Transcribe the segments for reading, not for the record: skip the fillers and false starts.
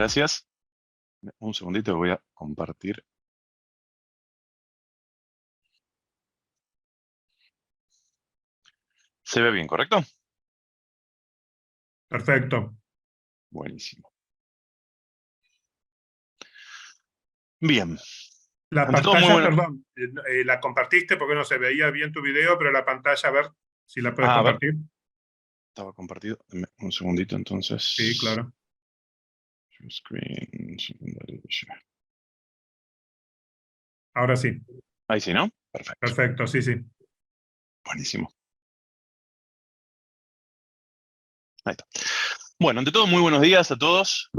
gracias. Un segundito, voy a compartir. ¿Se ve bien, correcto? Perfecto. Buenísimo. Bien. La Ante todo, muy pantalla, bueno. perdón, la compartiste porque no se veía bien tu video, pero la pantalla, a ver si la puedes A ver, compartir. estaba compartido. Dame un segundito, Sí, entonces. claro. Share screen, secondary share. Ahora sí. Ahí sí, ¿no? Perfecto. Perfecto, sí, sí. Buenísimo. Ahí está. Bueno, ante todo, muy buenos días a todos.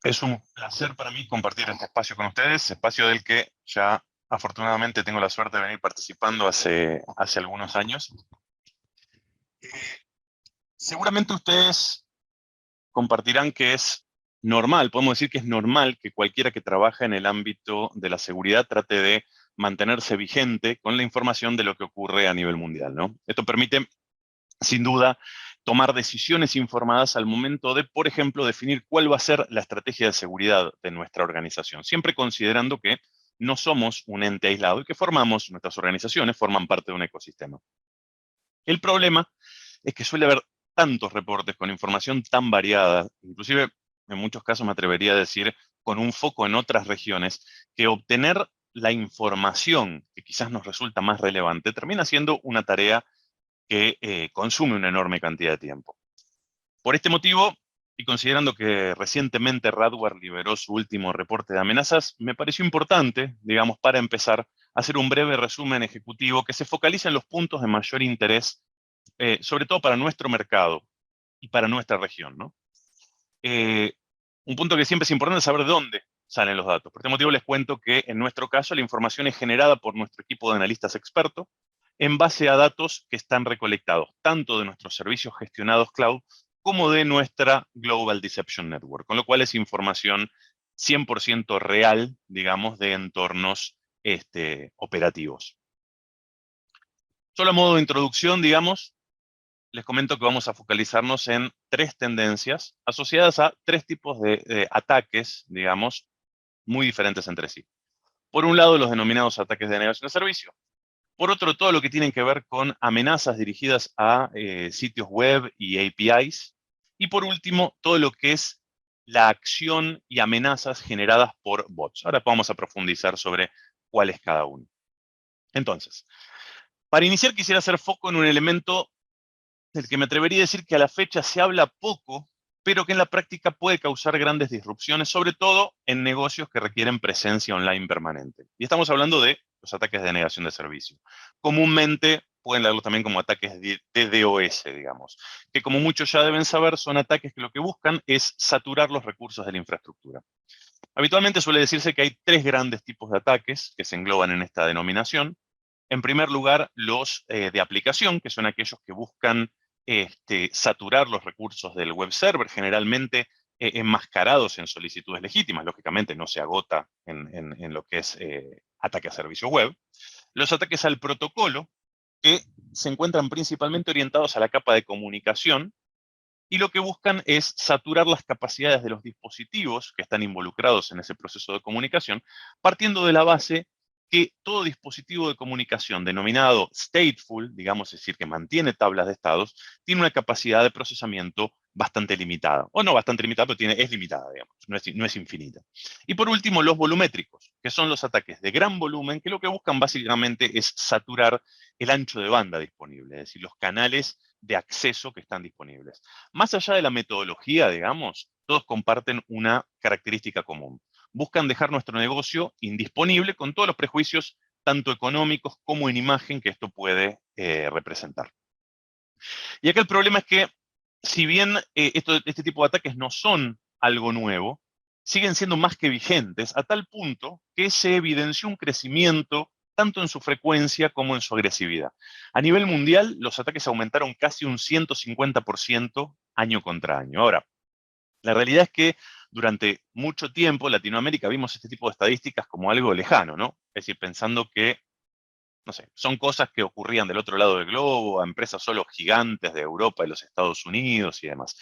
Es un placer para mí compartir este espacio con ustedes, espacio del que ya afortunadamente tengo la suerte de venir participando hace algunos años. Seguramente ustedes compartirán que es normal, podemos decir que es normal que cualquiera que trabaja en el ámbito de la seguridad trate de mantenerse vigente con la información de lo que ocurre a nivel mundial, ¿no? Esto permite, sin duda, tomar decisiones informadas al momento de, por ejemplo, definir cuál va a ser la estrategia de seguridad de nuestra organización, siempre considerando que no somos un ente aislado y que nuestras organizaciones forman parte de un ecosistema. El problema es que suele haber tantos reportes con información tan variada, inclusive en muchos casos me atrevería a decir con un foco en otras regiones, que obtener la información que quizás nos resulta más relevante termina siendo una tarea que consume una enorme cantidad de tiempo. Por este motivo, y considerando que recientemente Radware liberó su último reporte de amenazas, me pareció importante, digamos, para empezar, hacer un breve resumen ejecutivo que se focaliza en los puntos de mayor interés, sobre todo para nuestro mercado y para nuestra región, ¿no? Eh, un punto que siempre es importante es saber de dónde salen los datos. Por este motivo les cuento que en nuestro caso la información es generada por nuestro equipo de analistas expertos en base a datos que están recolectados tanto de nuestros servicios gestionados cloud como de nuestra Global Deception Network, con lo cual es información 100% real, digamos, de entornos operativos. Solo a modo de introducción, digamos, les comento que vamos a focalizarnos en tres tendencias asociadas a tres tipos de ataques, digamos, muy diferentes entre sí. Por un lado, los denominados ataques de denegación de servicio. Por otro, todo lo que tiene que ver con amenazas dirigidas a sitios web y APIs. Y por último, todo lo que es la acción y amenazas generadas por bots. Ahora vamos a profundizar sobre cuál es cada uno. Entonces, para iniciar quisiera hacer foco en un elemento del que me atrevería a decir que a la fecha se habla poco, pero que en la práctica puede causar grandes disrupciones, sobre todo en negocios que requieren presencia online permanente. Y estamos hablando de los ataques de negación de servicio. Comúnmente pueden leerlo también como ataques de DDoS, digamos, que como muchos ya deben saber son ataques que lo que buscan es saturar los recursos de la infraestructura. Habitualmente suele decirse que hay tres grandes tipos de ataques que se engloban en esta denominación. En primer lugar, los de aplicación, que son aquellos que buscan saturar los recursos del web server, generalmente enmascarados en solicitudes legítimas. Lógicamente no se agota en lo que es ataque a servicio web. Los ataques al protocolo, que se encuentran principalmente orientados a la capa de comunicación, y lo que buscan es saturar las capacidades de los dispositivos que están involucrados en ese proceso de comunicación, partiendo de la base que todo dispositivo de comunicación denominado stateful, digamos, es decir, que mantiene tablas de estados, tiene una capacidad de procesamiento bastante limitada. O no bastante limitada, pero es limitada, digamos, no es infinita. Y por último, los volumétricos, que son los ataques de gran volumen, que lo que buscan básicamente es saturar el ancho de banda disponible, es decir, los canales de acceso que están disponibles. Más allá de la metodología, digamos, todos comparten una característica común. Buscan dejar nuestro negocio indisponible con todos los prejuicios, tanto económicos como en imagen, que esto puede representar. Y acá el problema es que, si bien este tipo de ataques no son algo nuevo, siguen siendo más que vigentes, a tal punto que se evidenció un crecimiento tanto en su frecuencia como en su agresividad. A nivel mundial, los ataques aumentaron casi un 150% año contra año. Ahora, la realidad es que durante mucho tiempo en Latinoamérica vimos este tipo de estadísticas como algo lejano, ¿no? Es decir, pensando que, no sé, son cosas que ocurrían del otro lado del globo, a empresas solo gigantes de Europa y los Estados Unidos y demás.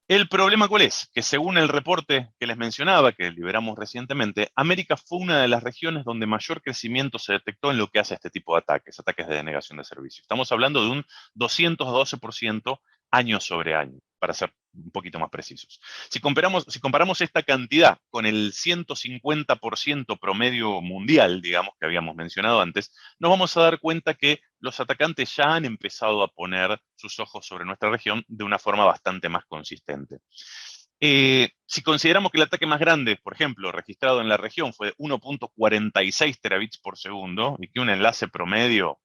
El problema, ¿cuál es? Que según el reporte que les mencionaba, que liberamos recientemente, América fue una de las regiones donde mayor crecimiento se detectó en lo que hace este tipo de ataques, ataques de denegación de servicio. Estamos hablando de un 212% año sobre año, para ser un poquito más precisos. Si comparamos esta cantidad con el 150% promedio mundial, digamos, que habíamos mencionado antes, nos vamos a dar cuenta que los atacantes ya han empezado a poner sus ojos sobre nuestra región de una forma bastante más consistente. Si consideramos que el ataque más grande, por ejemplo, registrado en la región fue 1.46 terabits por segundo y que un enlace promedio,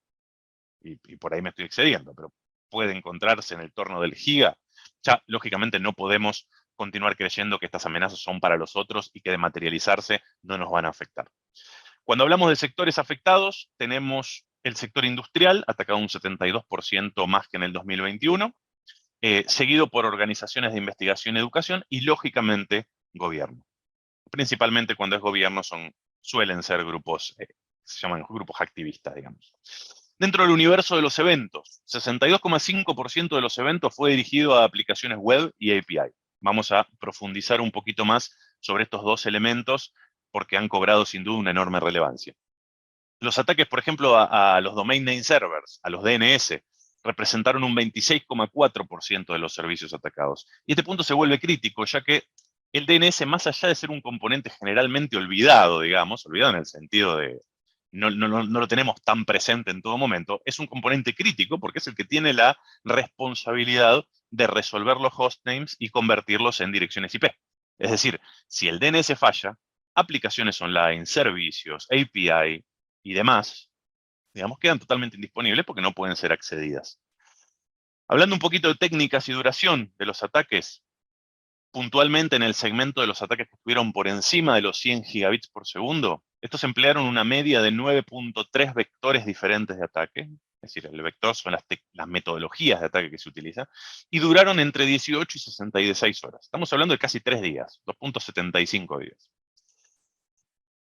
y por ahí me estoy excediendo, pero puede encontrarse en el torno del giga, ya lógicamente no podemos continuar creyendo que estas amenazas son para los otros y que de materializarse no nos van a afectar. Cuando hablamos de sectores afectados, tenemos el sector industrial, atacado un 72% más que en el 2021, seguido por organizaciones de investigación y educación y, lógicamente, gobierno. Principalmente cuando es gobierno suelen ser grupos, se llaman grupos activistas, digamos. Dentro del universo de los eventos, 62,5% de los eventos fue dirigido a aplicaciones web y API. Vamos a profundizar un poquito más sobre estos dos elementos porque han cobrado sin duda una enorme relevancia. Los ataques, por ejemplo, a los Domain Name Servers, a los DNS, representaron un 26,4% de los servicios atacados. Y este punto se vuelve crítico, ya que el DNS, más allá de ser un componente generalmente olvidado, digamos, olvidado en el sentido de no lo tenemos tan presente en todo momento, es un componente crítico porque es el que tiene la responsabilidad de resolver los hostnames y convertirlos en direcciones IP. Es decir, si el DNS falla, aplicaciones online, servicios, API y demás, digamos, quedan totalmente indisponibles porque no pueden ser accedidas. Hablando un poquito de técnicas y duración de los ataques, puntualmente en el segmento de los ataques que estuvieron por encima de los 100 gigabits por segundo, estos emplearon una media de 9.3 vectores diferentes de ataque, es decir, el vector son las metodologías de ataque que se utilizan, y duraron entre 18 y 66 horas. Estamos hablando de casi 3 días, 2.75 días.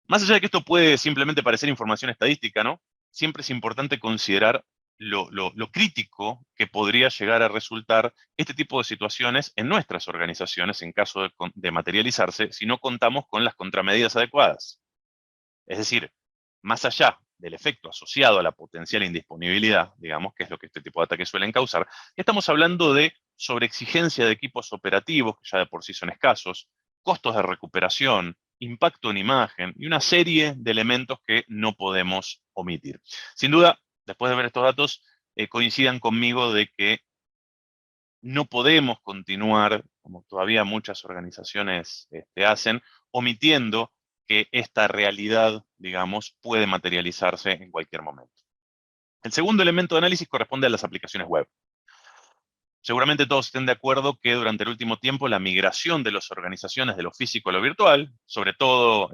Más allá de que esto puede simplemente parecer información estadística, ¿no? Siempre es importante considerar lo crítico que podría llegar a resultar este tipo de situaciones en nuestras organizaciones en caso de materializarse si no contamos con las contramedidas adecuadas. Es decir, más allá del efecto asociado a la potencial indisponibilidad, digamos, que es lo que este tipo de ataques suelen causar, estamos hablando de sobreexigencia de equipos operativos, que ya de por sí son escasos, costos de recuperación, impacto en imagen y una serie de elementos que no podemos omitir. Sin duda, después de ver estos datos, coincidan conmigo de que no podemos continuar, como todavía muchas organizaciones hacen, omitiendo que esta realidad, digamos, puede materializarse en cualquier momento. El segundo elemento de análisis corresponde a las aplicaciones web. Seguramente todos estén de acuerdo que durante el último tiempo la migración de las organizaciones de lo físico a lo virtual, sobre todo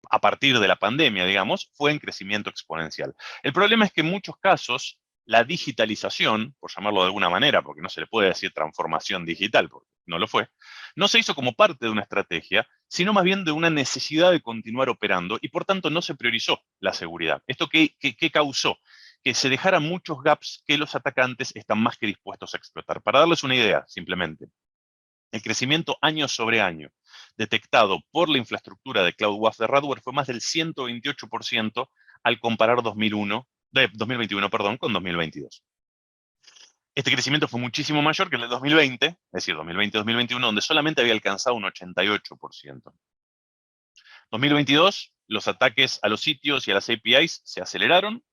a partir de la pandemia, digamos, fue en crecimiento exponencial. El problema es que en muchos casos la digitalización, por llamarlo de alguna manera, porque no se le puede decir transformación digital, porque no lo fue, no se hizo como parte de una estrategia, sino más bien de una necesidad de continuar operando y por tanto no se priorizó la seguridad. ¿Esto qué causó? Que se dejaran muchos gaps que los atacantes están más que dispuestos a explotar. Para darles una idea, simplemente, el crecimiento año sobre año detectado por la infraestructura de Cloud WAF de Radware fue más del 128% al comparar 2021 con 2022. Este crecimiento fue muchísimo mayor que el de 2020, es decir, 2020-2021, donde solamente había alcanzado un 88%. 2022, los ataques a los sitios y a las APIs se aceleraron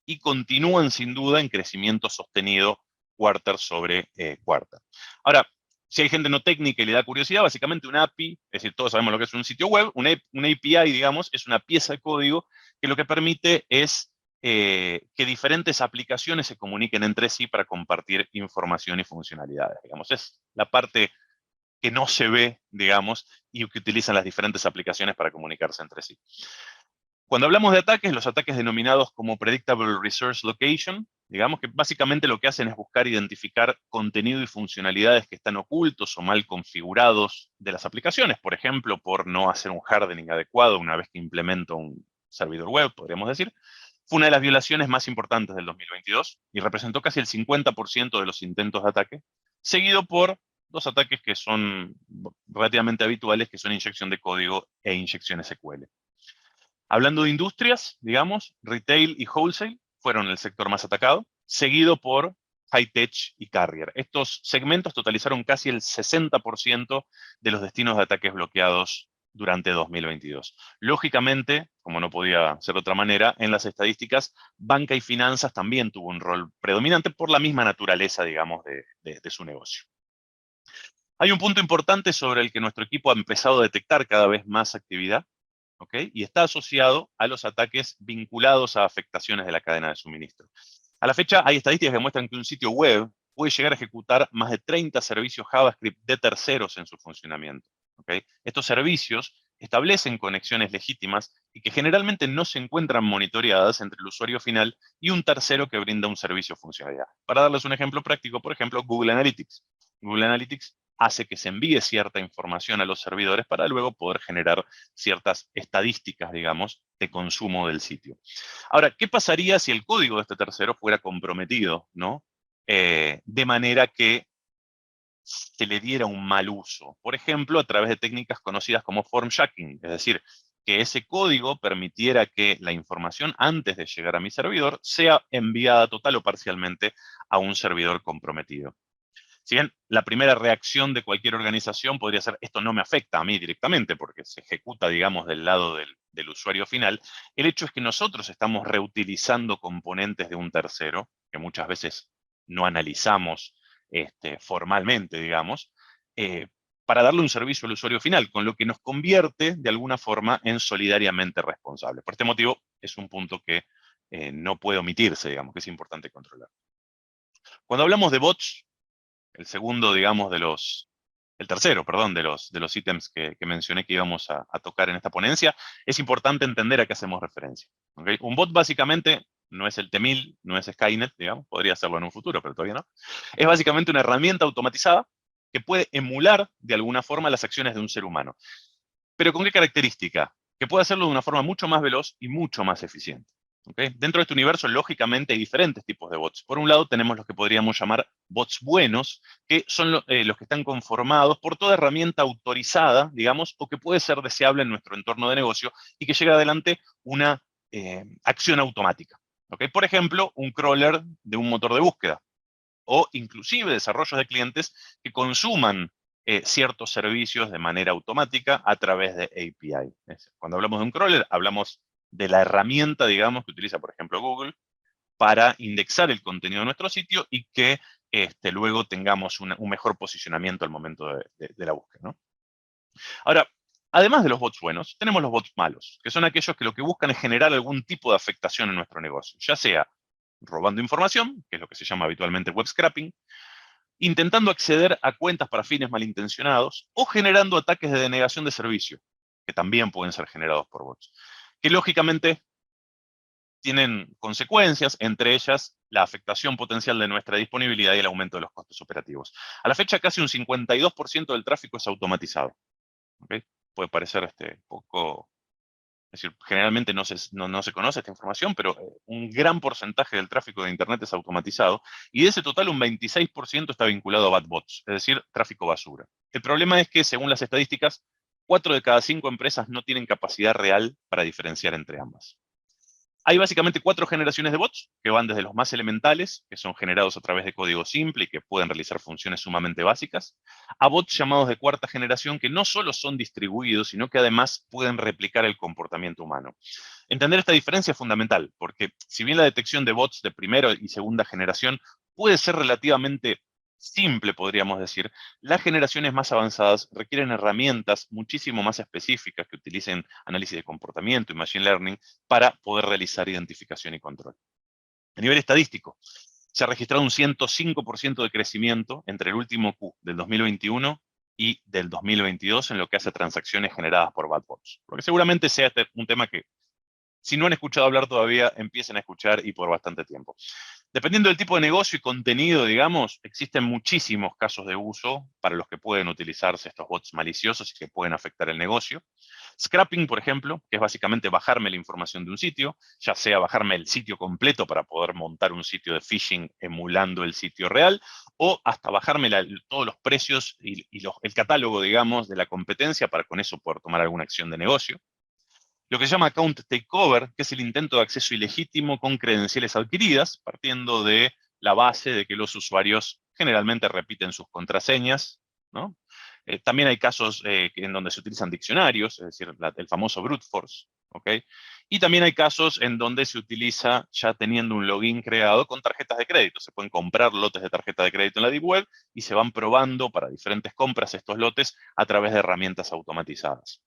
y continúan sin duda en crecimiento sostenido quarter sobre quarter. Ahora, si hay gente no técnica y le da curiosidad, básicamente una API, es decir, todos sabemos lo que es un sitio web, una API, digamos, es una pieza de código que lo que permite es que diferentes aplicaciones se comuniquen entre sí para compartir información y funcionalidades. Digamos, es la parte que no se ve, digamos, y que utilizan las diferentes aplicaciones para comunicarse entre sí. Cuando hablamos de ataques, los ataques denominados como Predictable Resource Location, digamos que básicamente lo que hacen es buscar identificar contenido y funcionalidades que están ocultos o mal configurados de las aplicaciones, por ejemplo, por no hacer un hardening adecuado una vez que implemento un servidor web, podríamos decir. Fue una de las violaciones más importantes del 2022 y representó casi el 50% de los intentos de ataque, seguido por dos ataques que son relativamente habituales, que son inyección de código e inyección SQL. Hablando de industrias, digamos, retail y wholesale fueron el sector más atacado, seguido por high-tech y carrier. Estos segmentos totalizaron casi el 60% de los destinos de ataques bloqueados durante 2022. Lógicamente, como no podía ser de otra manera, en las estadísticas, banca y finanzas también tuvo un rol predominante por la misma naturaleza, digamos, de su negocio. Hay un punto importante sobre el que nuestro equipo ha empezado a detectar cada vez más actividad, ¿ok? Y está asociado a los ataques vinculados a afectaciones de la cadena de suministro. A la fecha, hay estadísticas que muestran que un sitio web puede llegar a ejecutar más de 30 servicios JavaScript de terceros en su funcionamiento, ¿ok? Estos servicios establecen conexiones legítimas y que generalmente no se encuentran monitoreadas entre el usuario final y un tercero que brinda un servicio o funcionalidad. Para darles un ejemplo práctico, por ejemplo, Google Analytics. Google Analytics hace que se envíe cierta información a los servidores para luego poder generar ciertas estadísticas, digamos, de consumo del sitio. Ahora, ¿qué pasaría si el código de este tercero fuera comprometido, ¿no? De manera que se le diera un mal uso. Por ejemplo, a través de técnicas conocidas como form jacking, es decir, que ese código permitiera que la información antes de llegar a mi servidor sea enviada total o parcialmente a un servidor comprometido. Si bien la primera reacción de cualquier organización podría ser, esto no me afecta a mí directamente, porque se ejecuta, digamos, del lado del usuario final, el hecho es que nosotros estamos reutilizando componentes de un tercero, que muchas veces no analizamos formalmente, digamos, eh, para darle un servicio al usuario final, con lo que nos convierte, de alguna forma, en solidariamente responsables. Por este motivo, es un punto que no puede omitirse, digamos, que es importante controlar. Cuando hablamos de bots, el segundo, digamos, el tercero, perdón, de los ítems que mencioné que íbamos a tocar en esta ponencia, es importante entender a qué hacemos referencia. ¿Okay? Un bot básicamente no es el T-1000, no es Skynet, digamos, podría serlo en un futuro, pero todavía no. Es básicamente una herramienta automatizada que puede emular de alguna forma las acciones de un ser humano. ¿Pero con qué característica? Que puede hacerlo de una forma mucho más veloz y mucho más eficiente. ¿Okay? Dentro de este universo, lógicamente, hay diferentes tipos de bots. Por un lado, tenemos los que podríamos llamar bots buenos, que son los que están conformados por toda herramienta autorizada, digamos, o que puede ser deseable en nuestro entorno de negocio y que lleve adelante una acción automática. ¿Okay? Por ejemplo, un crawler de un motor de búsqueda, o inclusive desarrollos de clientes que consuman ciertos servicios de manera automática a través de API. Cuando hablamos de un crawler, hablamos de la herramienta, digamos, que utiliza, por ejemplo, Google para indexar el contenido de nuestro sitio y que luego tengamos un mejor posicionamiento al momento de la búsqueda, ¿no? Ahora, además de los bots buenos, tenemos los bots malos, que son aquellos que lo que buscan es generar algún tipo de afectación en nuestro negocio, ya sea robando información, que es lo que se llama habitualmente web scraping, intentando acceder a cuentas para fines malintencionados o generando ataques de denegación de servicio, que también pueden ser generados por bots, que lógicamente tienen consecuencias, entre ellas la afectación potencial de nuestra disponibilidad y el aumento de los costos operativos. A la fecha, casi un 52% del tráfico es automatizado. ¿Okay? Puede parecer poco. Es decir, generalmente no se conoce esta información, pero un gran porcentaje del tráfico de Internet es automatizado, y de ese total un 26% está vinculado a bad bots, es decir, tráfico basura. El problema es que, según las estadísticas, 4 de cada 5 empresas no tienen capacidad real para diferenciar entre ambas. Hay básicamente 4 generaciones de bots, que van desde los más elementales, que son generados a través de código simple y que pueden realizar funciones sumamente básicas, a bots llamados de cuarta generación, que no solo son distribuidos, sino que además pueden replicar el comportamiento humano. Entender esta diferencia es fundamental, porque si bien la detección de bots de primera y segunda generación puede ser relativamente simple, podríamos decir, las generaciones más avanzadas requieren herramientas muchísimo más específicas que utilicen análisis de comportamiento y machine learning para poder realizar identificación y control. A nivel estadístico, se ha registrado un 105% de crecimiento entre el último Q del 2021 y del 2022 en lo que hace a transacciones generadas por bot bots. Porque seguramente sea un tema que Si no han escuchado hablar todavía, empiecen a escuchar y por bastante tiempo. Dependiendo del tipo de negocio y contenido, digamos, existen muchísimos casos de uso para los que pueden utilizarse estos bots maliciosos y que pueden afectar el negocio. Scrapping, por ejemplo, que es básicamente bajarme la información de un sitio, ya sea bajarme el sitio completo para poder montar un sitio de phishing emulando el sitio real, o hasta bajarme todos los precios y el catálogo, digamos, de la competencia para con eso poder tomar alguna acción de negocio. Lo que se llama account takeover, que es el intento de acceso ilegítimo con credenciales adquiridas, partiendo de la base de que los usuarios generalmente repiten sus contraseñas, ¿no? También hay casos en donde se utilizan diccionarios, es decir, el famoso brute force, ¿ok? Y también hay casos en donde se utiliza ya teniendo un login creado con tarjetas de crédito. Se pueden comprar lotes de tarjeta de crédito en la Deep Web y se van probando para diferentes compras estos lotes a través de herramientas automatizadas.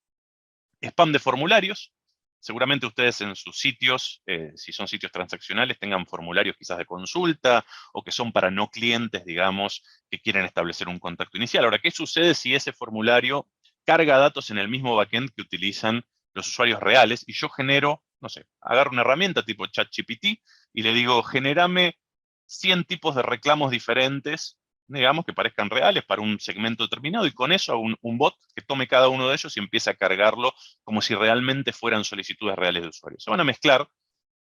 Spam de formularios. Seguramente ustedes en sus sitios, si son sitios transaccionales, tengan formularios quizás de consulta o que son para no clientes, digamos, que quieren establecer un contacto inicial. Ahora, ¿qué sucede si ese formulario carga datos en el mismo backend que utilizan los usuarios reales y yo genero, no sé, agarro una herramienta tipo ChatGPT y le digo, genérame 100 tipos de reclamos diferentes, digamos, que parezcan reales para un segmento determinado, y con eso hago un bot que tome cada uno de ellos y empiece a cargarlo como si realmente fueran solicitudes reales de usuarios. Se van a mezclar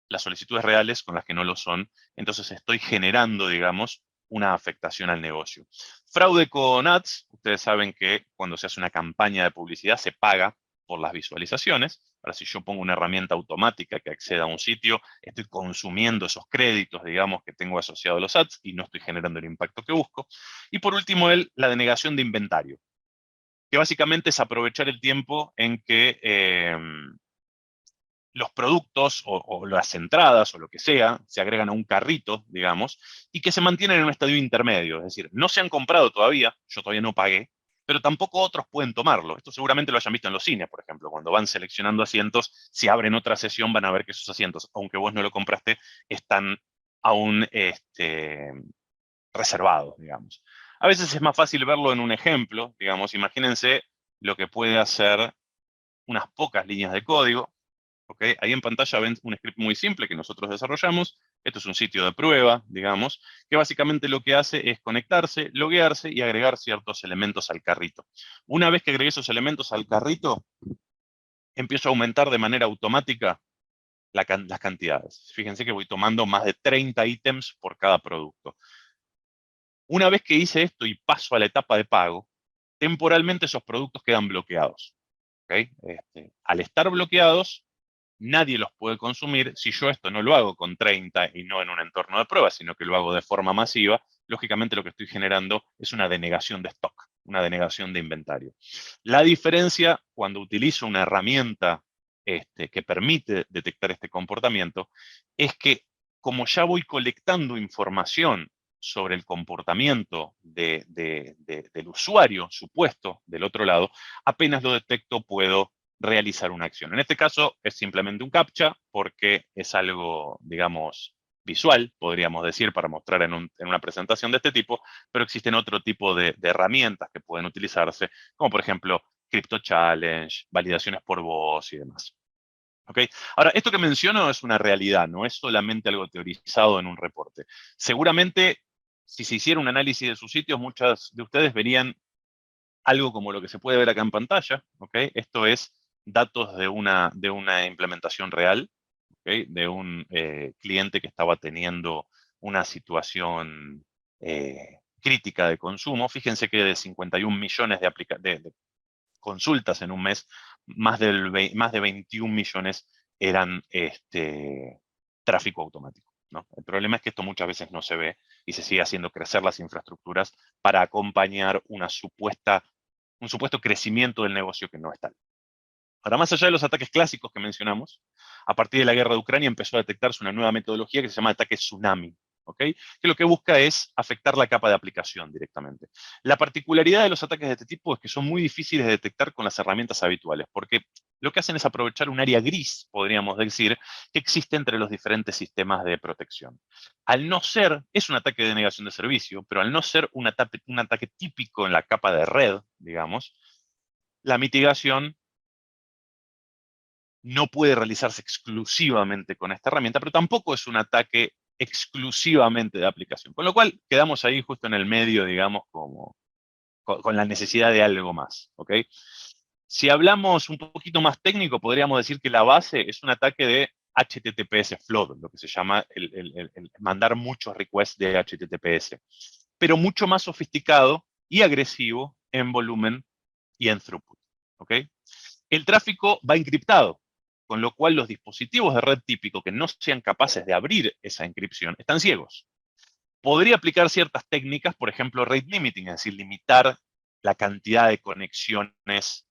las solicitudes reales con las que no lo son, entonces estoy generando, digamos, una afectación al negocio. Fraude con ads, ustedes saben que cuando se hace una campaña de publicidad se paga por las visualizaciones. Ahora, si yo pongo una herramienta automática que acceda a un sitio, estoy consumiendo esos créditos, digamos, que tengo asociados a los ads y no estoy generando el impacto que busco. Y por último, la denegación de inventario, que básicamente es aprovechar el tiempo en que los productos o las entradas o lo que sea se agregan a un carrito, digamos, y que se mantienen en un estadio intermedio. Es decir, no se han comprado todavía, yo todavía no pagué, pero tampoco otros pueden tomarlo. Esto seguramente lo hayan visto en los cines, por ejemplo, cuando van seleccionando asientos, si abren otra sesión van a ver que esos asientos, aunque vos no lo compraste, están aún reservados, digamos. A veces es más fácil verlo en un ejemplo, digamos, imagínense lo que puede hacer unas pocas líneas de código. ¿Okay? Ahí en pantalla ven un script muy simple que nosotros desarrollamos. Esto es un sitio de prueba, digamos, que básicamente lo que hace es conectarse, loguearse y agregar ciertos elementos al carrito. Una vez que agregué esos elementos al carrito, empiezo a aumentar de manera automática las cantidades. Fíjense que voy tomando más de 30 ítems por cada producto. Una vez que hice esto y paso a la etapa de pago, temporalmente esos productos quedan bloqueados. ¿Okay? Al estar bloqueados, nadie los puede consumir. Si yo esto no lo hago con 30 y no en un entorno de prueba, sino que lo hago de forma masiva, lógicamente lo que estoy generando es una denegación de stock, una denegación de inventario. La diferencia cuando utilizo una herramienta que permite detectar este comportamiento es que como ya voy colectando información sobre el comportamiento del usuario supuesto del otro lado, apenas lo detecto puedo realizar una acción. En este caso es simplemente un captcha porque es algo, digamos, visual, podríamos decir, para mostrar en una presentación de este tipo, pero existen otro tipo de herramientas que pueden utilizarse, como por ejemplo Crypto Challenge, validaciones por voz y demás. ¿Okay? Ahora, esto que menciono es una realidad, no es solamente algo teorizado en un reporte. Seguramente, si se hiciera un análisis de sus sitios, muchas de ustedes verían algo como lo que se puede ver acá en pantalla. ¿Okay? Esto es datos de una implementación real, ¿okay? De un cliente que estaba teniendo una situación crítica de consumo. Fíjense que de 51 millones de consultas en un mes, más de 21 millones eran tráfico automático, ¿no? El problema es que esto muchas veces no se ve y se sigue haciendo crecer las infraestructuras para acompañar un supuesto crecimiento del negocio que no es tal. Ahora, más allá de los ataques clásicos que mencionamos, a partir de la guerra de Ucrania empezó a detectarse una nueva metodología que se llama ataque tsunami, ¿ok? Que lo que busca es afectar la capa de aplicación directamente. La particularidad de los ataques de este tipo es que son muy difíciles de detectar con las herramientas habituales, porque lo que hacen es aprovechar un área gris, podríamos decir, que existe entre los diferentes sistemas de protección. Al no ser, es un ataque de negación de servicio, pero al no ser un ataque típico en la capa de red, digamos, la mitigación no puede realizarse exclusivamente con esta herramienta, pero tampoco es un ataque exclusivamente de aplicación. Con lo cual, quedamos ahí justo en el medio, digamos, como con la necesidad de algo más, ¿ok? Si hablamos un poquito más técnico, podríamos decir que la base es un ataque de HTTPS flood, lo que se llama el mandar muchos requests de HTTPS, pero mucho más sofisticado y agresivo en volumen y en throughput, ¿ok? El tráfico va encriptado, con lo cual los dispositivos de red típico que no sean capaces de abrir esa encripción están ciegos. Podría aplicar ciertas técnicas, por ejemplo, rate limiting, es decir, limitar la cantidad de conexiones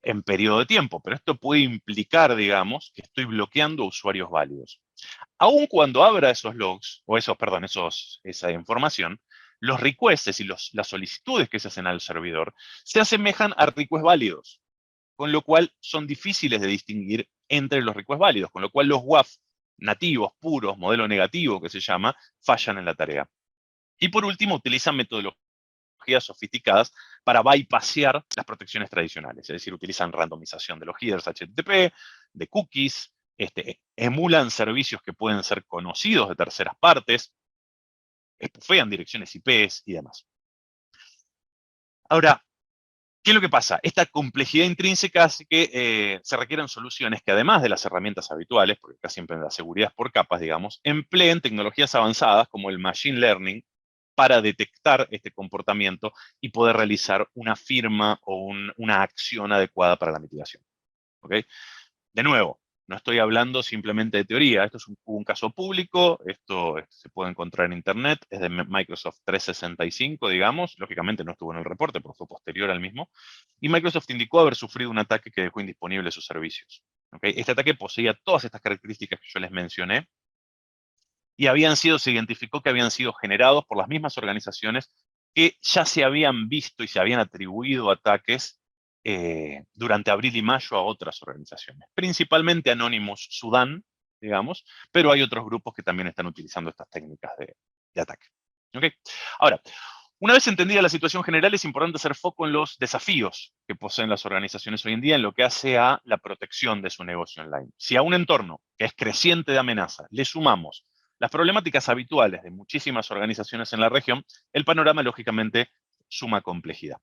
en periodo de tiempo, pero esto puede implicar, digamos, que estoy bloqueando usuarios válidos. Aun cuando abra esos logs, o esa información, los requests y las solicitudes que se hacen al servidor se asemejan a requests válidos, con lo cual son difíciles de distinguir entre los requests válidos, con lo cual los WAF nativos, puros, modelo negativo que se llama, fallan en la tarea. Y por último, utilizan metodologías sofisticadas para bypassear las protecciones tradicionales, es decir, utilizan randomización de los headers HTTP, de cookies, emulan servicios que pueden ser conocidos de terceras partes, espufean direcciones IPs y demás. Ahora, ¿qué es lo que pasa? Esta complejidad intrínseca hace que se requieran soluciones que, además de las herramientas habituales, porque casi siempre la seguridad es por capas, digamos, empleen tecnologías avanzadas como el machine learning para detectar este comportamiento y poder realizar una firma o una acción adecuada para la mitigación. ¿Ok? De nuevo, no estoy hablando simplemente de teoría, esto es un caso público, esto se puede encontrar en internet, es de Microsoft 365, digamos, lógicamente no estuvo en el reporte porque fue posterior al mismo, y Microsoft indicó haber sufrido un ataque que dejó indisponibles sus servicios. ¿Okay? Este ataque poseía todas estas características que yo les mencioné, y se identificó que habían sido generados por las mismas organizaciones que ya se habían visto y se habían atribuido ataques durante abril y mayo a otras organizaciones, principalmente Anonymous Sudán, digamos, pero hay otros grupos que también están utilizando estas técnicas de ataque. ¿Okay? Ahora, una vez entendida la situación general, es importante hacer foco en los desafíos que poseen las organizaciones hoy en día en lo que hace a la protección de su negocio online. Si a un entorno que es creciente de amenaza le sumamos las problemáticas habituales de muchísimas organizaciones en la región, el panorama lógicamente suma complejidad.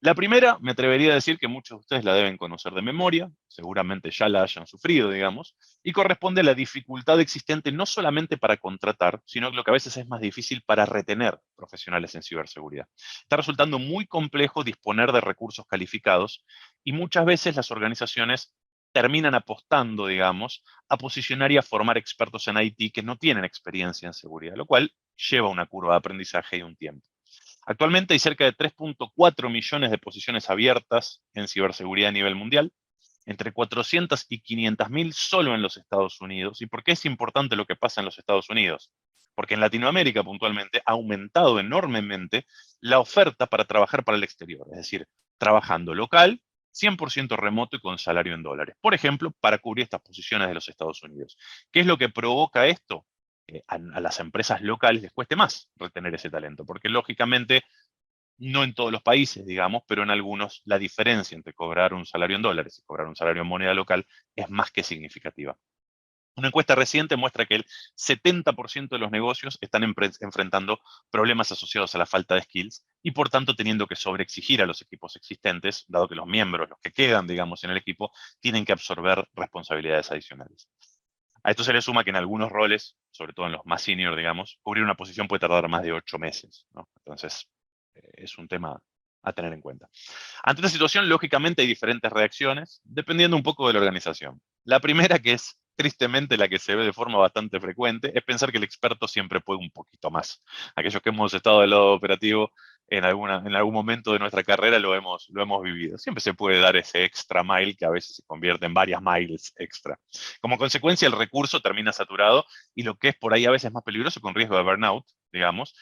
La primera, me atrevería a decir que muchos de ustedes la deben conocer de memoria, seguramente ya la hayan sufrido, digamos, y corresponde a la dificultad existente no solamente para contratar, sino que lo que a veces es más difícil para retener profesionales en ciberseguridad. Está resultando muy complejo disponer de recursos calificados y muchas veces las organizaciones terminan apostando, digamos, a posicionar y a formar expertos en IT que no tienen experiencia en seguridad, lo cual lleva una curva de aprendizaje y un tiempo. Actualmente hay cerca de 3.4 millones de posiciones abiertas en ciberseguridad a nivel mundial, entre 400 y 500.000 solo en los Estados Unidos. ¿Y por qué es importante lo que pasa en los Estados Unidos? Porque en Latinoamérica, puntualmente, ha aumentado enormemente la oferta para trabajar para el exterior, es decir, trabajando local, 100% remoto y con salario en dólares. Por ejemplo, para cubrir estas posiciones de los Estados Unidos. ¿Qué es lo que provoca esto? A las empresas locales les cueste más retener ese talento, porque lógicamente, no en todos los países, digamos, pero en algunos la diferencia entre cobrar un salario en dólares y cobrar un salario en moneda local es más que significativa. Una encuesta reciente muestra que el 70% de los negocios están enfrentando problemas asociados a la falta de skills y por tanto teniendo que sobreexigir a los equipos existentes, dado que los miembros, los que quedan, digamos, en el equipo, tienen que absorber responsabilidades adicionales. A esto se le suma que en algunos roles, sobre todo en los más senior, digamos, cubrir una posición puede tardar más de 8 meses, ¿no? Entonces, es un tema a tener en cuenta. Ante esta situación, lógicamente hay diferentes reacciones, dependiendo un poco de la organización. La primera, que es tristemente la que se ve de forma bastante frecuente, es pensar que el experto siempre puede un poquito más. Aquellos que hemos estado del lado operativo en algún momento de nuestra carrera lo hemos vivido. Siempre se puede dar ese extra mile que a veces se convierte en varias miles extra. Como consecuencia, el recurso termina saturado y lo que es por ahí a veces más peligroso, con riesgo de burnout, digamos,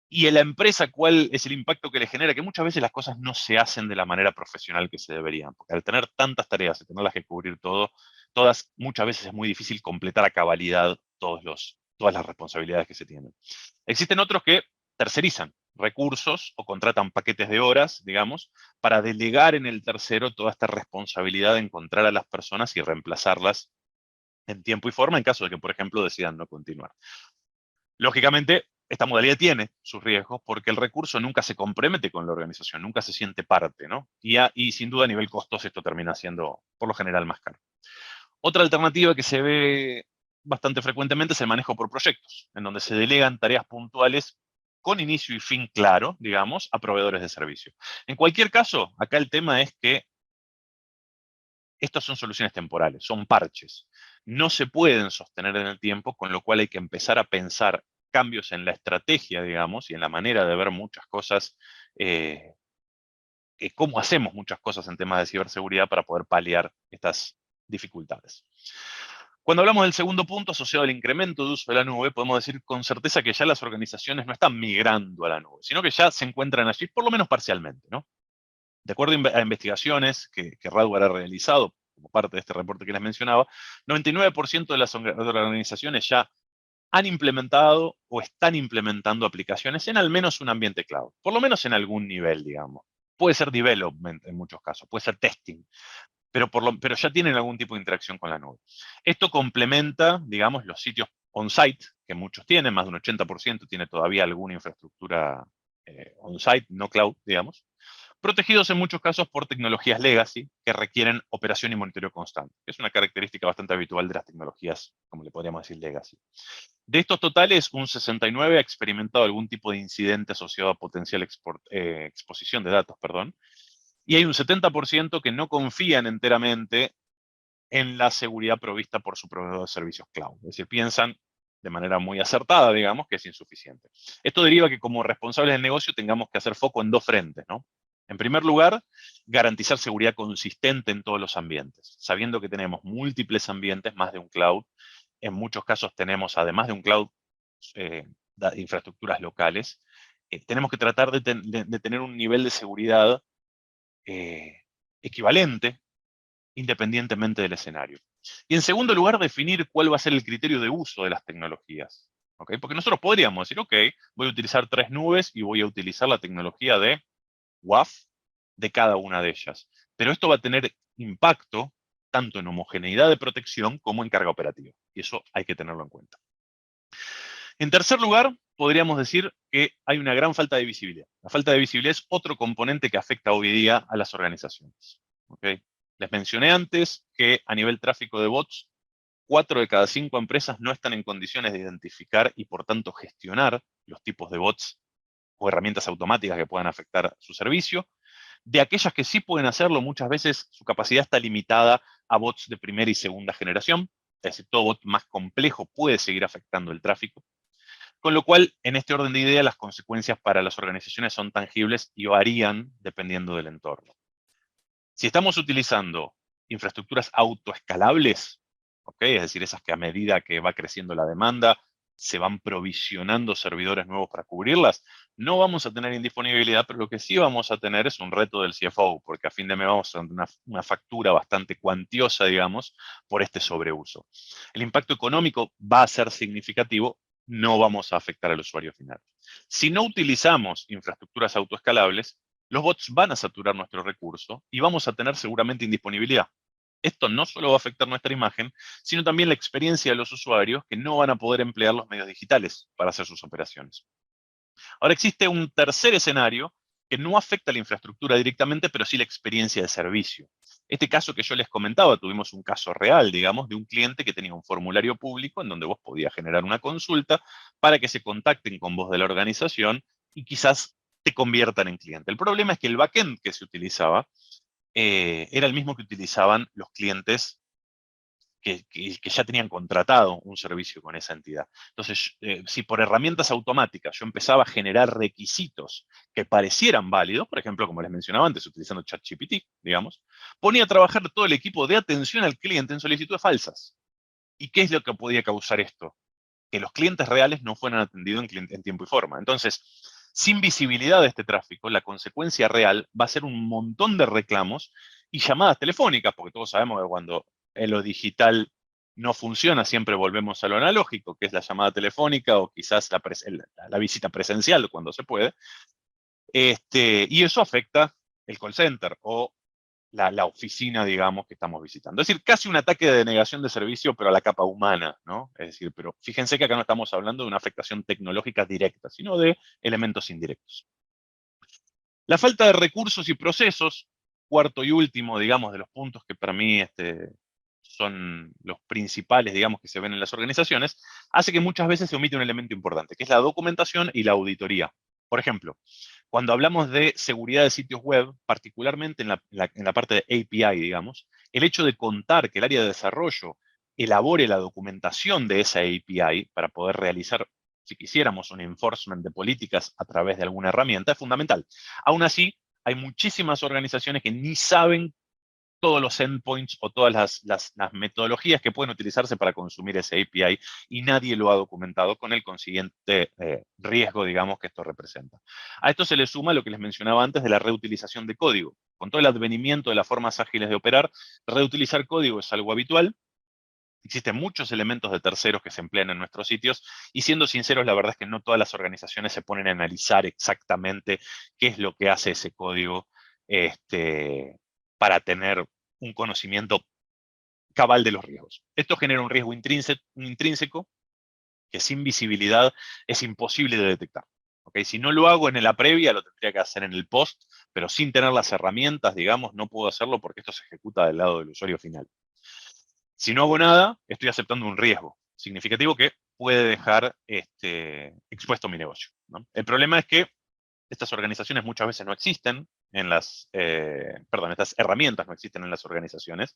y en la empresa, ¿cuál es el impacto que le genera? Que muchas veces las cosas no se hacen de la manera profesional que se deberían. Porque al tener tantas tareas y tenerlas que cubrir todas, muchas veces es muy difícil completar a cabalidad todas las responsabilidades que se tienen. Existen otros que tercerizan recursos o contratan paquetes de horas, digamos, para delegar en el tercero toda esta responsabilidad de encontrar a las personas y reemplazarlas en tiempo y forma en caso de que, por ejemplo, decidan no continuar. Lógicamente, esta modalidad tiene sus riesgos porque el recurso nunca se compromete con la organización, nunca se siente parte, ¿no? Y sin duda a nivel costoso esto termina siendo, por lo general, más caro. Otra alternativa que se ve bastante frecuentemente es el manejo por proyectos, en donde se delegan tareas puntuales con inicio y fin claro, digamos, a proveedores de servicio. En cualquier caso, acá el tema es que estas son soluciones temporales, son parches. No se pueden sostener en el tiempo, con lo cual hay que empezar a pensar cambios en la estrategia, digamos, y en la manera de ver muchas cosas, cómo hacemos muchas cosas en temas de ciberseguridad para poder paliar estas dificultades. Cuando hablamos del segundo punto asociado al incremento de uso de la nube, podemos decir con certeza que ya las organizaciones no están migrando a la nube, sino que ya se encuentran allí, por lo menos parcialmente, ¿no? De acuerdo a investigaciones que Radware ha realizado como parte de este reporte que les mencionaba, 99% de las organizaciones ya han implementado o están implementando aplicaciones en al menos un ambiente cloud, por lo menos en algún nivel, digamos. Puede ser development en muchos casos, puede ser testing, pero ya tienen algún tipo de interacción con la nube. Esto complementa, digamos, los sitios on-site, que muchos tienen, más de un 80% tiene todavía alguna infraestructura on-site, no cloud, digamos, protegidos en muchos casos por tecnologías legacy que requieren operación y monitoreo constante. Es una característica bastante habitual de las tecnologías, como le podríamos decir, legacy. De estos totales, un 69 ha experimentado algún tipo de incidente asociado a potencial exposición de datos, perdón, y hay un 70% que no confían enteramente en la seguridad provista por su proveedor de servicios cloud. Es decir, piensan de manera muy acertada, digamos, que es insuficiente. Esto deriva que como responsables del negocio tengamos que hacer foco en dos frentes, ¿no? En primer lugar, garantizar seguridad consistente en todos los ambientes, sabiendo que tenemos múltiples ambientes, más de un cloud. En muchos casos tenemos, además de un cloud, infraestructuras locales. Tenemos que tratar de tener un nivel de seguridad equivalente independientemente del escenario. Y en segundo lugar, definir cuál va a ser el criterio de uso de las tecnologías. ¿Okay? Porque nosotros podríamos decir, ok, voy a utilizar 3 nubes y voy a utilizar la tecnología de WAF de cada una de ellas. Pero esto va a tener impacto tanto en homogeneidad de protección como en carga operativa. Y eso hay que tenerlo en cuenta. En tercer lugar, podríamos decir que hay una gran falta de visibilidad. La falta de visibilidad es otro componente que afecta hoy día a las organizaciones. ¿Okay? Les mencioné antes que a nivel tráfico de bots, 4 de cada 5 empresas no están en condiciones de identificar y por tanto gestionar los tipos de bots o herramientas automáticas que puedan afectar su servicio. De aquellas que sí pueden hacerlo, muchas veces su capacidad está limitada a bots de primera y segunda generación. Es decir, todo bot más complejo puede seguir afectando el tráfico. Con lo cual, en este orden de ideas, las consecuencias para las organizaciones son tangibles y varían dependiendo del entorno. Si estamos utilizando infraestructuras autoescalables, ¿okay? Es decir, esas que a medida que va creciendo la demanda, se van provisionando servidores nuevos para cubrirlas, no vamos a tener indisponibilidad, pero lo que sí vamos a tener es un reto del CFO, porque a fin de mes vamos a tener una factura bastante cuantiosa, digamos, por este sobreuso. El impacto económico va a ser significativo, no vamos a afectar al usuario final. Si no utilizamos infraestructuras autoescalables, los bots van a saturar nuestro recurso y vamos a tener seguramente indisponibilidad. Esto no solo va a afectar nuestra imagen, sino también la experiencia de los usuarios que no van a poder emplear los medios digitales para hacer sus operaciones. Ahora existe un tercer escenario que no afecta a la infraestructura directamente, pero sí la experiencia de servicio. Este caso que yo les comentaba, tuvimos un caso real, digamos, de un cliente que tenía un formulario público en donde vos podías generar una consulta para que se contacten con vos de la organización y quizás te conviertan en cliente. El problema es que el backend que se utilizaba era el mismo que utilizaban los clientes que ya tenían contratado un servicio con esa entidad. Entonces, si por herramientas automáticas yo empezaba a generar requisitos que parecieran válidos, por ejemplo, como les mencionaba antes, utilizando ChatGPT, digamos, ponía a trabajar todo el equipo de atención al cliente en solicitudes falsas. ¿Y qué es lo que podía causar esto? Que los clientes reales no fueran atendidos en tiempo y forma. Entonces, sin visibilidad de este tráfico, la consecuencia real va a ser un montón de reclamos y llamadas telefónicas, porque todos sabemos que cuando en lo digital no funciona, siempre volvemos a lo analógico, que es la llamada telefónica o quizás la visita presencial cuando se puede. Y eso afecta el call center o la oficina, digamos, que estamos visitando. Es decir, casi un ataque de denegación de servicio, pero a la capa humana, ¿no? Es decir, pero fíjense que acá no estamos hablando de una afectación tecnológica directa, sino de elementos indirectos. La falta de recursos y procesos, cuarto y último, digamos, de los puntos que para mí son los principales, digamos, que se ven en las organizaciones, hace que muchas veces se omite un elemento importante, que es la documentación y la auditoría. Por ejemplo, cuando hablamos de seguridad de sitios web, particularmente en la parte de API, digamos, el hecho de contar que el área de desarrollo elabore la documentación de esa API para poder realizar, si quisiéramos, un enforcement de políticas a través de alguna herramienta, es fundamental. Aún así, hay muchísimas organizaciones que ni saben todos los endpoints o todas las metodologías que pueden utilizarse para consumir ese API y nadie lo ha documentado con el consiguiente riesgo, digamos, que esto representa. A esto se le suma lo que les mencionaba antes de la reutilización de código. Con todo el advenimiento de las formas ágiles de operar, reutilizar código es algo habitual. Existen muchos elementos de terceros que se emplean en nuestros sitios y siendo sinceros, la verdad es que no todas las organizaciones se ponen a analizar exactamente qué es lo que hace ese código para tener un conocimiento cabal de los riesgos. Esto genera un riesgo intrínseco que sin visibilidad es imposible de detectar. ¿Okay? Si no lo hago en la previa, lo tendría que hacer en el post, pero sin tener las herramientas, digamos, no puedo hacerlo porque esto se ejecuta del lado del usuario final. Si no hago nada, estoy aceptando un riesgo significativo que puede dejar expuesto mi negocio, ¿no? El problema es que estas organizaciones muchas veces no existen estas herramientas no existen en las organizaciones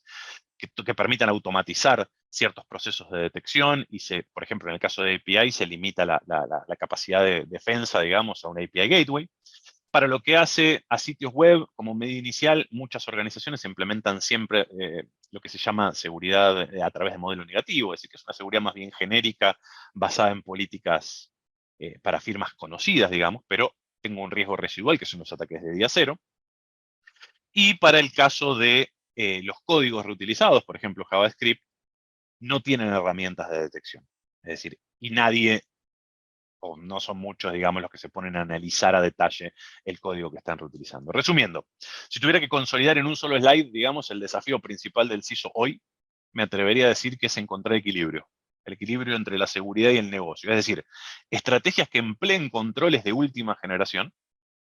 que permitan automatizar ciertos procesos de detección y por ejemplo, en el caso de API se limita la capacidad de defensa, digamos, a un API Gateway. Para lo que hace a sitios web, como medida inicial, muchas organizaciones implementan siempre lo que se llama seguridad a través de modelo negativo, es decir, que es una seguridad más bien genérica, basada en políticas para firmas conocidas, digamos, pero tengo un riesgo residual, que son los ataques de día cero. Y para el caso de los códigos reutilizados, por ejemplo, JavaScript, no tienen herramientas de detección. Es decir, y nadie o no son muchos, digamos, los que se ponen a analizar a detalle el código que están reutilizando. Resumiendo, si tuviera que consolidar en un solo slide, digamos, el desafío principal del CISO hoy, me atrevería a decir que es encontrar equilibrio. El equilibrio entre la seguridad y el negocio. Es decir, estrategias que empleen controles de última generación,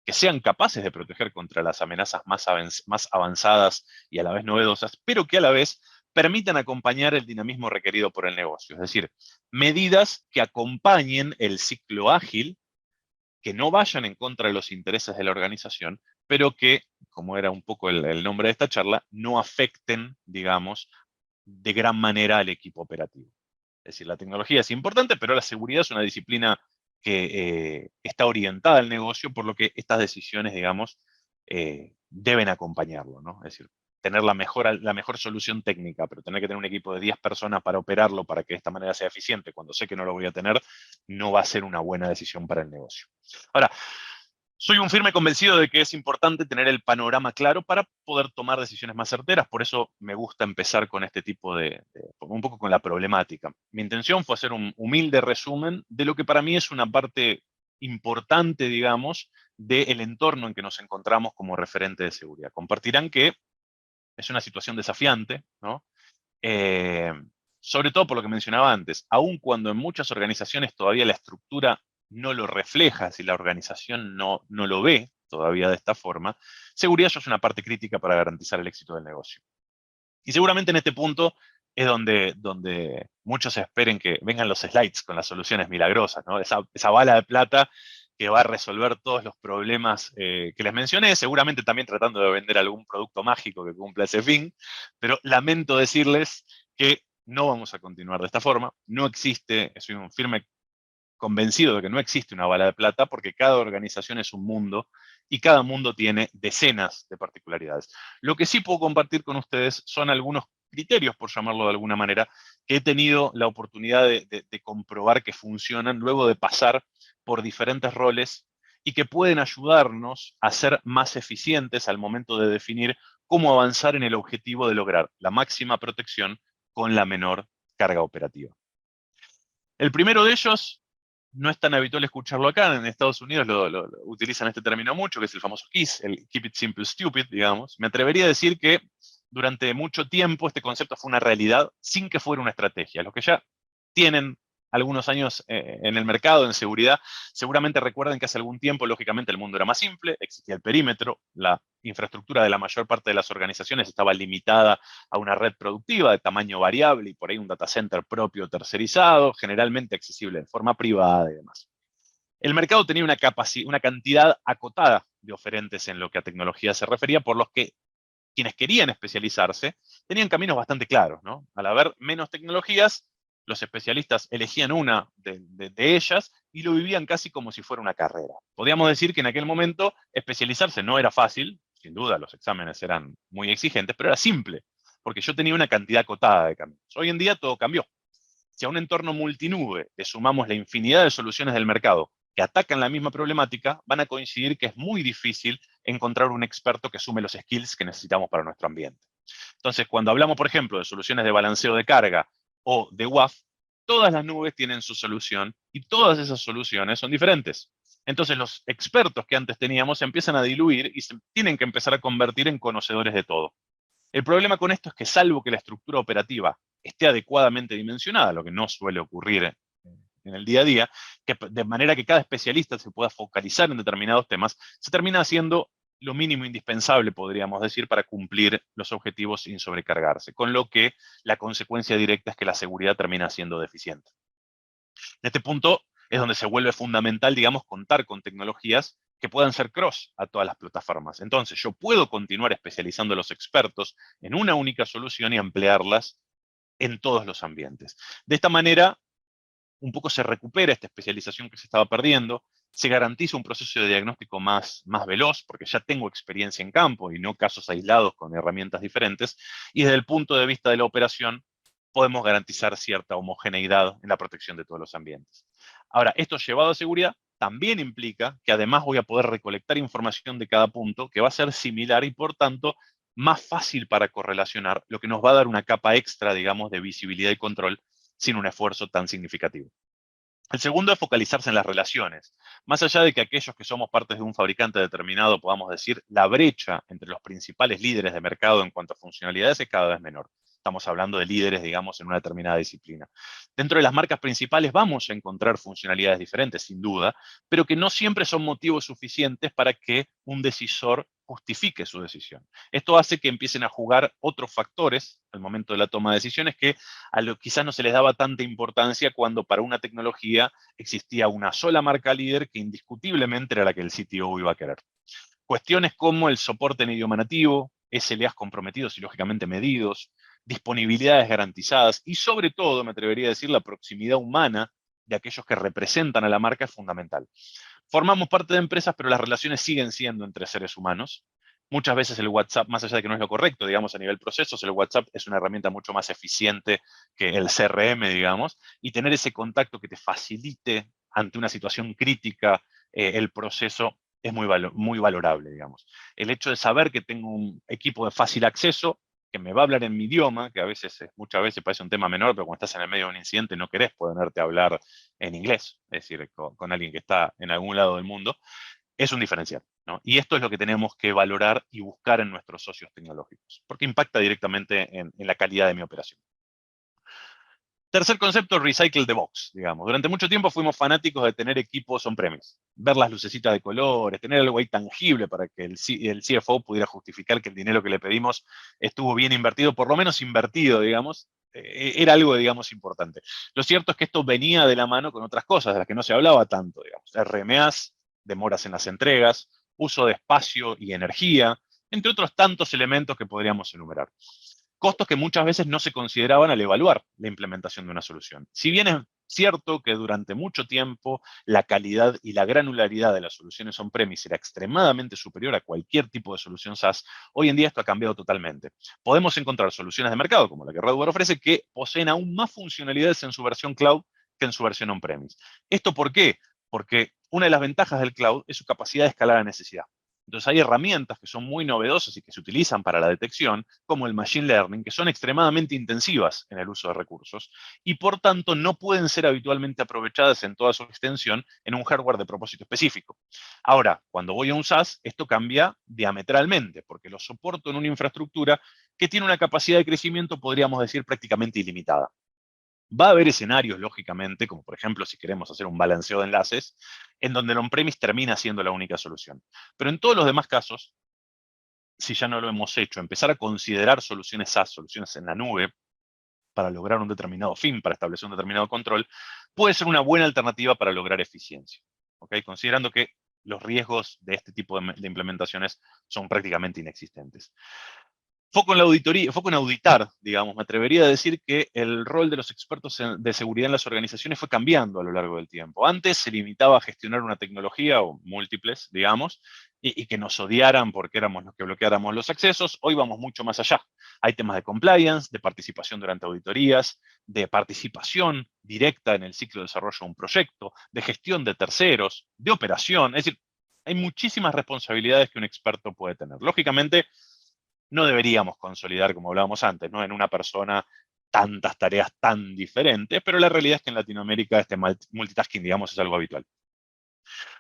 que sean capaces de proteger contra las amenazas más avanzadas y a la vez novedosas, pero que a la vez permitan acompañar el dinamismo requerido por el negocio. Es decir, medidas que acompañen el ciclo ágil, que no vayan en contra de los intereses de la organización, pero que, como era un poco el nombre de esta charla, no afecten, digamos, de gran manera al equipo operativo. Es decir, la tecnología es importante, pero la seguridad es una disciplina que está orientada al negocio, por lo que estas decisiones, digamos, deben acompañarlo, ¿no? Es decir, tener la mejor solución técnica, pero tener que tener un equipo de 10 personas para operarlo, para que de esta manera sea eficiente, cuando sé que no lo voy a tener, no va a ser una buena decisión para el negocio. Ahora, soy un firme convencido de que es importante tener el panorama claro para poder tomar decisiones más certeras, por eso me gusta empezar con este tipo un poco con la problemática. Mi intención fue hacer un humilde resumen de lo que para mí es una parte importante, digamos, del entorno en que nos encontramos como referente de seguridad. Compartirán que es una situación desafiante, ¿no? Eh, Sobre todo por lo que mencionaba antes, aun cuando en muchas organizaciones todavía la estructura no lo refleja, si la organización no lo ve todavía de esta forma, seguridad ya es una parte crítica para garantizar el éxito del negocio. Y seguramente en este punto es donde muchos esperen que vengan los slides con las soluciones milagrosas, ¿no? Esa bala de plata que va a resolver todos los problemas que les mencioné, seguramente también tratando de vender algún producto mágico que cumpla ese fin, pero lamento decirles que no vamos a continuar de esta forma, no existe, soy un firme convencido de que no existe una bala de plata porque cada organización es un mundo y cada mundo tiene decenas de particularidades. Lo que sí puedo compartir con ustedes son algunos criterios, por llamarlo de alguna manera, que he tenido la oportunidad de comprobar que funcionan luego de pasar por diferentes roles y que pueden ayudarnos a ser más eficientes al momento de definir cómo avanzar en el objetivo de lograr la máxima protección con la menor carga operativa. El primero de ellos, no es tan habitual escucharlo acá, en Estados Unidos lo utilizan este término mucho, que es el famoso KISS, el Keep It Simple Stupid, digamos. Me atrevería a decir que durante mucho tiempo este concepto fue una realidad sin que fuera una estrategia. Los que ya tienen algunos años en el mercado, en seguridad, seguramente recuerden que hace algún tiempo, lógicamente, el mundo era más simple, existía el perímetro, la infraestructura de la mayor parte de las organizaciones estaba limitada a una red productiva de tamaño variable y por ahí un data center propio tercerizado, generalmente accesible de forma privada y demás. El mercado tenía una cantidad acotada de oferentes en lo que a tecnología se refería, por los que quienes querían especializarse tenían caminos bastante claros, ¿no? Al haber menos tecnologías, los especialistas elegían una de ellas y lo vivían casi como si fuera una carrera. Podríamos decir que en aquel momento especializarse no era fácil, sin duda los exámenes eran muy exigentes, pero era simple, porque yo tenía una cantidad acotada de caminos. Hoy en día todo cambió. Si a un entorno multinube le sumamos la infinidad de soluciones del mercado que atacan la misma problemática, van a coincidir que es muy difícil encontrar un experto que sume los skills que necesitamos para nuestro ambiente. Entonces, cuando hablamos, por ejemplo, de soluciones de balanceo de carga o de WAF, todas las nubes tienen su solución y todas esas soluciones son diferentes. Entonces, los expertos que antes teníamos se empiezan a diluir y se tienen que empezar a convertir en conocedores de todo. El problema con esto es que, salvo que la estructura operativa esté adecuadamente dimensionada, lo que no suele ocurrir en el día a día, que de manera que cada especialista se pueda focalizar en determinados temas, se termina haciendo lo mínimo indispensable, podríamos decir, para cumplir los objetivos sin sobrecargarse, con lo que la consecuencia directa es que la seguridad termina siendo deficiente. En este punto es donde se vuelve fundamental, digamos, contar con tecnologías que puedan ser cross a todas las plataformas. Entonces, yo puedo continuar especializando a los expertos en una única solución y ampliarlas en todos los ambientes. De esta manera, un poco se recupera esta especialización que se estaba perdiendo, se garantiza un proceso de diagnóstico más veloz, porque ya tengo experiencia en campo y no casos aislados con herramientas diferentes, y desde el punto de vista de la operación, podemos garantizar cierta homogeneidad en la protección de todos los ambientes. Ahora, esto llevado a seguridad también implica que además voy a poder recolectar información de cada punto que va a ser similar y por tanto más fácil para correlacionar, lo que nos va a dar una capa extra, digamos, de visibilidad y control sin un esfuerzo tan significativo. El segundo es focalizarse en las relaciones. Más allá de que aquellos que somos partes de un fabricante determinado podamos decir, la brecha entre los principales líderes de mercado en cuanto a funcionalidades es cada vez menor. Estamos hablando de líderes, digamos, en una determinada disciplina. Dentro de las marcas principales vamos a encontrar funcionalidades diferentes, sin duda, pero que no siempre son motivos suficientes para que un decisor justifique su decisión. Esto hace que empiecen a jugar otros factores al momento de la toma de decisiones que a lo quizás no se les daba tanta importancia cuando para una tecnología existía una sola marca líder que indiscutiblemente era la que el CTO iba a querer. Cuestiones como el soporte en idioma nativo, SLAs comprometidos y lógicamente medidos, disponibilidades garantizadas y sobre todo, me atrevería a decir, la proximidad humana de aquellos que representan a la marca es fundamental. Formamos parte de empresas, pero las relaciones siguen siendo entre seres humanos. Muchas veces el WhatsApp, más allá de que no es lo correcto, digamos, a nivel procesos, el WhatsApp es una herramienta mucho más eficiente que el CRM, digamos, y tener ese contacto que te facilite ante una situación crítica el proceso es muy valorable, digamos. El hecho de saber que tengo un equipo de fácil acceso, que me va a hablar en mi idioma, que a veces, muchas veces parece un tema menor, pero cuando estás en el medio de un incidente no querés ponerte a hablar en inglés, es decir, con alguien que está en algún lado del mundo, es un diferencial, ¿no? Y esto es lo que tenemos que valorar y buscar en nuestros socios tecnológicos, porque impacta directamente en la calidad de mi operación. Tercer concepto, recycle the box, digamos. Durante mucho tiempo fuimos fanáticos de tener equipos on-premise, ver las lucecitas de colores, tener algo ahí tangible para que el CFO pudiera justificar que el dinero que le pedimos estuvo bien invertido, por lo menos invertido, digamos. Era algo, digamos, importante. Lo cierto es que esto venía de la mano con otras cosas, de las que no se hablaba tanto, digamos. RMAs, demoras en las entregas, uso de espacio y energía, entre otros tantos elementos que podríamos enumerar. Costos que muchas veces no se consideraban al evaluar la implementación de una solución. Si bien es cierto que durante mucho tiempo la calidad y la granularidad de las soluciones on-premise era extremadamente superior a cualquier tipo de solución SaaS, hoy en día esto ha cambiado totalmente. Podemos encontrar soluciones de mercado, como la que Radware ofrece, que poseen aún más funcionalidades en su versión cloud que en su versión on-premise. ¿Esto por qué? Porque una de las ventajas del cloud es su capacidad de escalar a necesidad. Entonces hay herramientas que son muy novedosas y que se utilizan para la detección, como el Machine Learning, que son extremadamente intensivas en el uso de recursos y por tanto no pueden ser habitualmente aprovechadas en toda su extensión en un hardware de propósito específico. Ahora, cuando voy a un SaaS, esto cambia diametralmente, porque lo soporto en una infraestructura que tiene una capacidad de crecimiento, podríamos decir, prácticamente ilimitada. Va a haber escenarios, lógicamente, como por ejemplo si queremos hacer un balanceo de enlaces, en donde el on-premise termina siendo la única solución. Pero en todos los demás casos, si ya no lo hemos hecho, empezar a considerar soluciones SaaS, soluciones en la nube, para lograr un determinado fin, para establecer un determinado control, puede ser una buena alternativa para lograr eficiencia. ¿Okay? Considerando que los riesgos de este tipo de implementaciones son prácticamente inexistentes. Foco en la auditoría, foco en auditar, digamos. Me atrevería a decir que el rol de los expertos de seguridad en las organizaciones fue cambiando a lo largo del tiempo. Antes se limitaba a gestionar una tecnología, o múltiples, digamos, y que nos odiaran porque éramos los que bloqueáramos los accesos. Hoy vamos mucho más allá. Hay temas de compliance, de participación durante auditorías, de participación directa en el ciclo de desarrollo de un proyecto, de gestión de terceros, de operación. Es decir, hay muchísimas responsabilidades que un experto puede tener. Lógicamente, no deberíamos consolidar, como hablábamos antes, ¿no? En una persona tantas tareas tan diferentes, pero la realidad es que en Latinoamérica este multitasking, digamos, es algo habitual.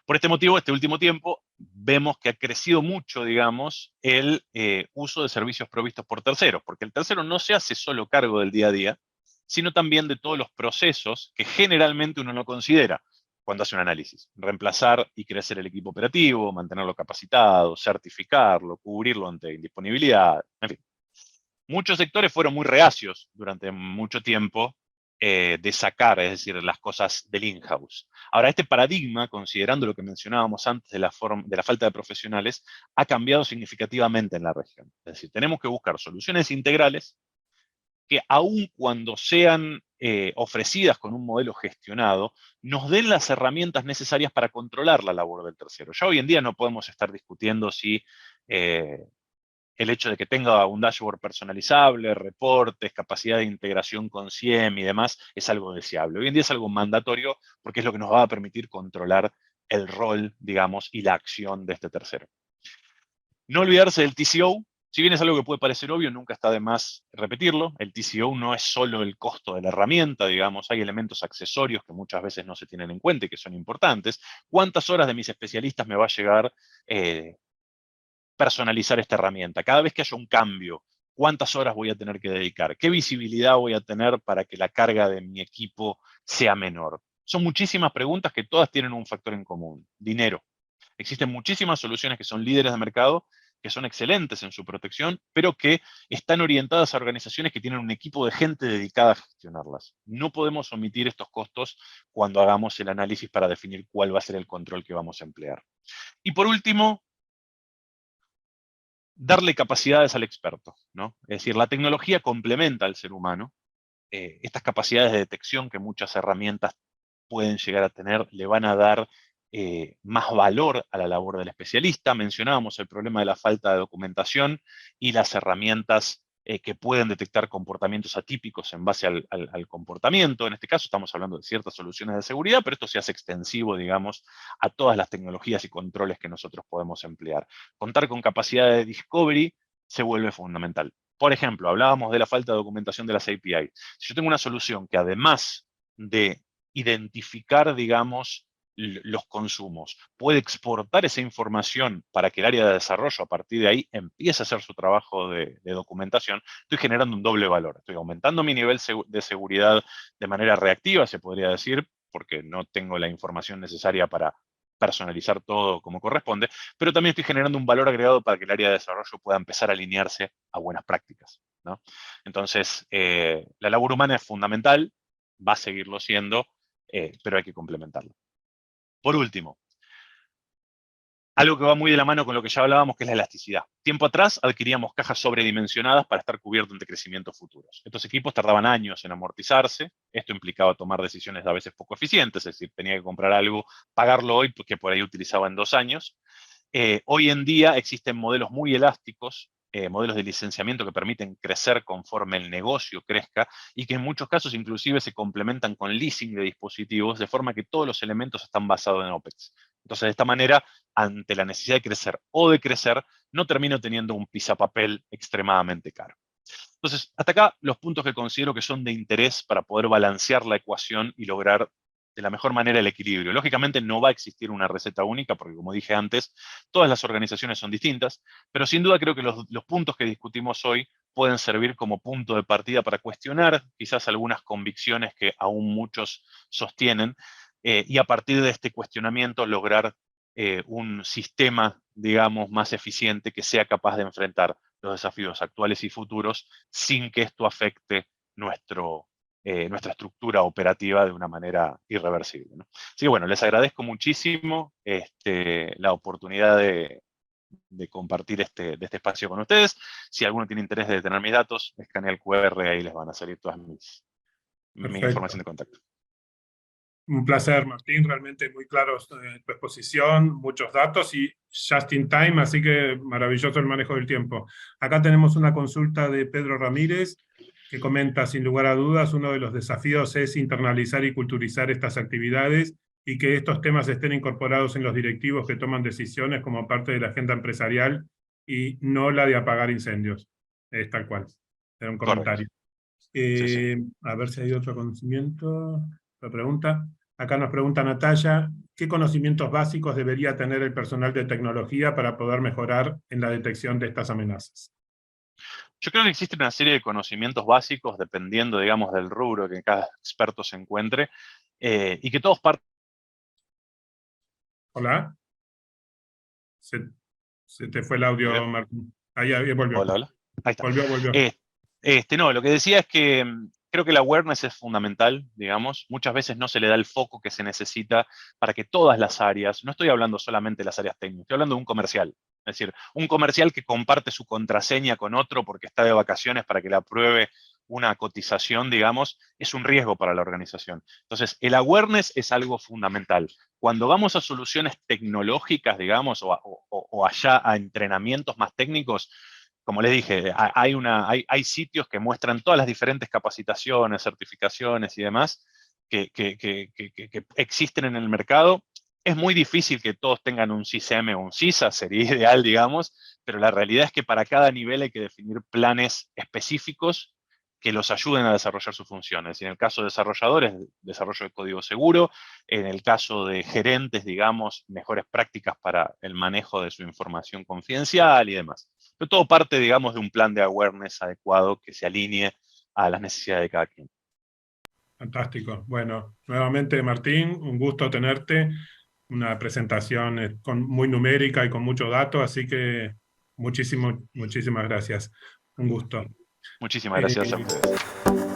Por este motivo, este último tiempo, vemos que ha crecido mucho, digamos, el uso de servicios provistos por terceros, porque el tercero no se hace solo cargo del día a día, sino también de todos los procesos que generalmente uno no considera cuando hace un análisis. Reemplazar y crecer el equipo operativo, mantenerlo capacitado, certificarlo, cubrirlo ante indisponibilidad, en fin. Muchos sectores fueron muy reacios durante mucho tiempo de sacar, es decir, las cosas del in-house. Ahora, este paradigma, considerando lo que mencionábamos antes de la falta de profesionales, ha cambiado significativamente en la región. Es decir, tenemos que buscar soluciones integrales que aun cuando sean ofrecidas con un modelo gestionado, nos den las herramientas necesarias para controlar la labor del tercero. Ya hoy en día no podemos estar discutiendo si el hecho de que tenga un dashboard personalizable, reportes, capacidad de integración con SIEM y demás, es algo deseable. Hoy en día es algo mandatorio porque es lo que nos va a permitir controlar el rol, digamos, y la acción de este tercero. No olvidarse del TCO. Si bien es algo que puede parecer obvio, nunca está de más repetirlo. El TCO no es solo el costo de la herramienta, digamos, hay elementos accesorios que muchas veces no se tienen en cuenta y que son importantes. ¿Cuántas horas de mis especialistas me va a llegar personalizar esta herramienta? Cada vez que haya un cambio, ¿cuántas horas voy a tener que dedicar? ¿Qué visibilidad voy a tener para que la carga de mi equipo sea menor? Son muchísimas preguntas que todas tienen un factor en común: dinero. Existen muchísimas soluciones que son líderes de mercado, que son excelentes en su protección, pero que están orientadas a organizaciones que tienen un equipo de gente dedicada a gestionarlas. No podemos omitir estos costos cuando hagamos el análisis para definir cuál va a ser el control que vamos a emplear. Y por último, darle capacidades al experto, ¿no? Es decir, la tecnología complementa al ser humano. Estas capacidades de detección que muchas herramientas pueden llegar a tener le van a dar más valor a la labor del especialista. Mencionábamos el problema de la falta de documentación y las herramientas que pueden detectar comportamientos atípicos en base al comportamiento. En este caso estamos hablando de ciertas soluciones de seguridad, pero esto se hace extensivo, digamos, a todas las tecnologías y controles que nosotros podemos emplear. Contar con capacidad de discovery se vuelve fundamental. Por ejemplo, hablábamos de la falta de documentación de las API. Si yo tengo una solución que además de identificar, digamos, los consumos, puede exportar esa información para que el área de desarrollo a partir de ahí empiece a hacer su trabajo de documentación, estoy generando un doble valor. Estoy aumentando mi nivel de seguridad de manera reactiva, se podría decir, porque no tengo la información necesaria para personalizar todo como corresponde, pero también estoy generando un valor agregado para que el área de desarrollo pueda empezar a alinearse a buenas prácticas, ¿no? Entonces, la labor humana es fundamental, va a seguirlo siendo, pero hay que complementarlo. Por último, algo que va muy de la mano con lo que ya hablábamos, que es la elasticidad. Tiempo atrás adquiríamos cajas sobredimensionadas para estar cubiertos ante crecimientos futuros. Estos equipos tardaban años en amortizarse. Esto implicaba tomar decisiones a veces poco eficientes, es decir, tenía que comprar algo, pagarlo hoy, porque por ahí utilizaba en 2 años. Hoy en día existen modelos muy elásticos, modelos de licenciamiento que permiten crecer conforme el negocio crezca y que en muchos casos inclusive se complementan con leasing de dispositivos, de forma que todos los elementos están basados en OPEX. Entonces, de esta manera, ante la necesidad de crecer o de crecer, no termino teniendo un pisapapel extremadamente caro. Entonces, hasta acá los puntos que considero que son de interés para poder balancear la ecuación y lograr de la mejor manera el equilibrio. Lógicamente no va a existir una receta única, porque como dije antes, todas las organizaciones son distintas, pero sin duda creo que los puntos que discutimos hoy pueden servir como punto de partida para cuestionar quizás algunas convicciones que aún muchos sostienen, y a partir de este cuestionamiento lograr un sistema, digamos, más eficiente que sea capaz de enfrentar los desafíos actuales y futuros sin que esto afecte nuestra estructura operativa de una manera irreversible, ¿no? Así que bueno, les agradezco muchísimo la oportunidad de compartir de este espacio con ustedes. Si alguno tiene interés de tener mis datos, escanea el QR, ahí les van a salir todas mi información Perfecto. de contacto. Un placer, Martín, realmente muy claro tu exposición, muchos datos y just in time, así que maravilloso el manejo del tiempo. Acá tenemos una consulta de Pedro Ramírez que comenta, sin lugar a dudas, uno de los desafíos es internalizar y culturizar estas actividades y que estos temas estén incorporados en los directivos que toman decisiones como parte de la agenda empresarial y no la de apagar incendios. Es tal cual, era un Correcto. comentario. Sí, sí. A ver si hay otro conocimiento, otra pregunta. Acá nos pregunta Natalia, ¿qué conocimientos básicos debería tener el personal de tecnología para poder mejorar en la detección de estas amenazas? Yo creo que existe una serie de conocimientos básicos, dependiendo, digamos, del rubro que cada experto se encuentre, y que todos parten. Hola. Se te fue el audio, ¿Volvió? Martín. Ahí volvió. Hola, hola. Ahí está. Volvió. No, lo que decía es que creo que la awareness es fundamental, digamos. Muchas veces no se le da el foco que se necesita para que todas las áreas, no estoy hablando solamente de las áreas técnicas, estoy hablando de un comercial. Es decir, un comercial que comparte su contraseña con otro porque está de vacaciones para que le apruebe una cotización, digamos, es un riesgo para la organización. Entonces, el awareness es algo fundamental. Cuando vamos a soluciones tecnológicas, digamos, o allá a entrenamientos más técnicos, como les dije, hay sitios que muestran todas las diferentes capacitaciones, certificaciones y demás que existen en el mercado. Es muy difícil que todos tengan un CISM o un CISA, sería ideal, digamos, pero la realidad es que para cada nivel hay que definir planes específicos que los ayuden a desarrollar sus funciones. Y en el caso de desarrolladores, desarrollo de código seguro; en el caso de gerentes, digamos, mejores prácticas para el manejo de su información confidencial y demás. Pero todo parte, digamos, de un plan de awareness adecuado que se alinee a las necesidades de cada quien. Fantástico. Bueno, nuevamente, Martín, un gusto tenerte. Una presentación muy numérica y con mucho dato, así que muchísimas gracias. Un gusto. Muchísimas gracias a ustedes.